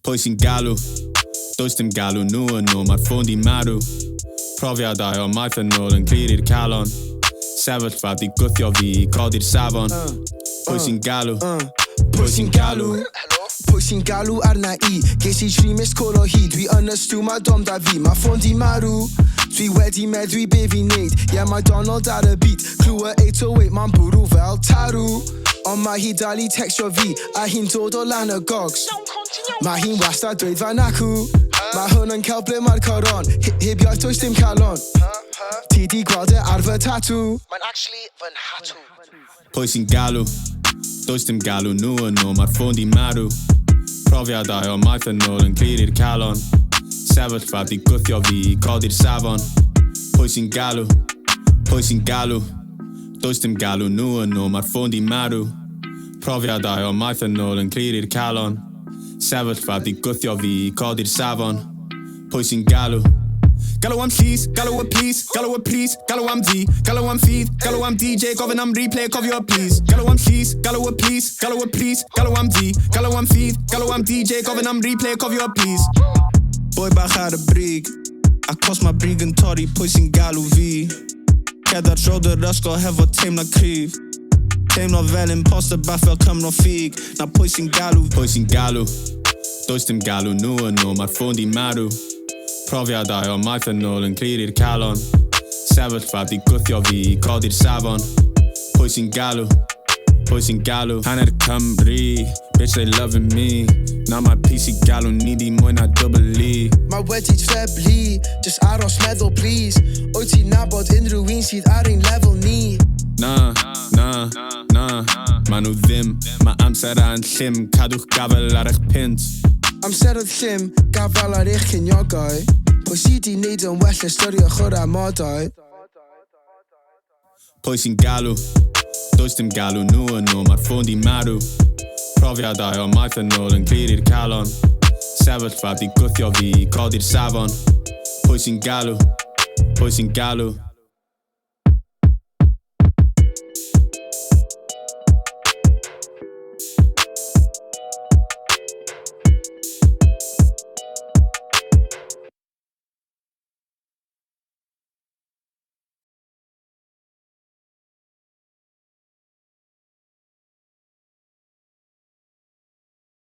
Pwy sy'n galw? Does dim galw nhw yn ôl, mae'r ffôn di marw. Profiadau o maith yn ôl yn clir i'r calon. Sefyllfa di gwthio fi i codi'r safon. Pwy sy'n galw? Pwy sy'n galw? Pwy sy'n galw arna i? Ges i 3 missed call o hyd. Dwi yn y stw, mae dom da fi. Mae ffôn di marw. Dwi wedi meddwi be fi'n neud. Yeah, mae Donald ar y beat. Clwa 808, mae'n bwrw fel tarw. Ond mae hi dal i textio fi, a hi'n dod o lan y gogs. Mae hi'n wastad dweud fan acw. Mae hwn yn cael ble mae'r coron. Heb iaith does dim calon. Ti di gweld e ar fy tatw. Mae'n actually fy nhatw. Pwy sy'n galw? Does dim galw nhw yn ôl, mae'r ffôn di marw. Profiadau o maith yn ôl yn clir i'r calon. Sefyllfa di gwthio fi i codi'r safon. Pwy sy'n galw? Pwy sy'n galw? Does dim galw nhw yn ôl, mae'r ffôn di marw. Profiadau o maith yn ôl yn clir i'r calon. Sefyllfa di gwthio fi i codi'r safon. Pwy sy'n galw? Galw am llys, galw y plis, galw y plis, galw am di, galw am ffydd, galw am DJ, gofyn am replay, cofio y plis. Galw am llys, galw y plis, galw y plis, galw am di, galw am ffydd, galw am DJ, gofyn am replay, cofio y plis. Boi bach ar y brig, acos mae brig yn torri, pwy sy'n galw fi. Cerdded trod yr ysgol hefo teimlo cryf. Teimlo fel imposter bach fel Cymro ffug. Na pwy sy'n galw? Pwy sy'n galw? Does dim galw nhw yn ôl, mae'r ffôn di marw. Profiadau o maith yn ôl yn clir i'r calon. Sefyllfa di gwthio fi i codi'r safon. Pwy sy'n galw? Pwy sy'n galw? Hanner Cymru, bitch they loving me. Na mae PC galw ni di mwy na double E. Mae wedi treblu, just aros meddwl please. Wyt ti'n nabod unrhyw un sydd ar ein lefel ni? Na, ma nhw ddim. Mae amser a'n llym, cadwch gafel ar eich pint. Amserodd llym, gafal ar eich cyniogau. Pwy sydd di neud yn well ystyriwch o'r amodau? Pwy sy'n galw? Does dim galw nhw yn ôl, mae'r ffôn di marw. Profiadau o maith yn ôl yn clir i'r calon. Sefyllfa di gwthio fi i codi'r safon. Pwy sy'n galw? Pwy sy'n galw?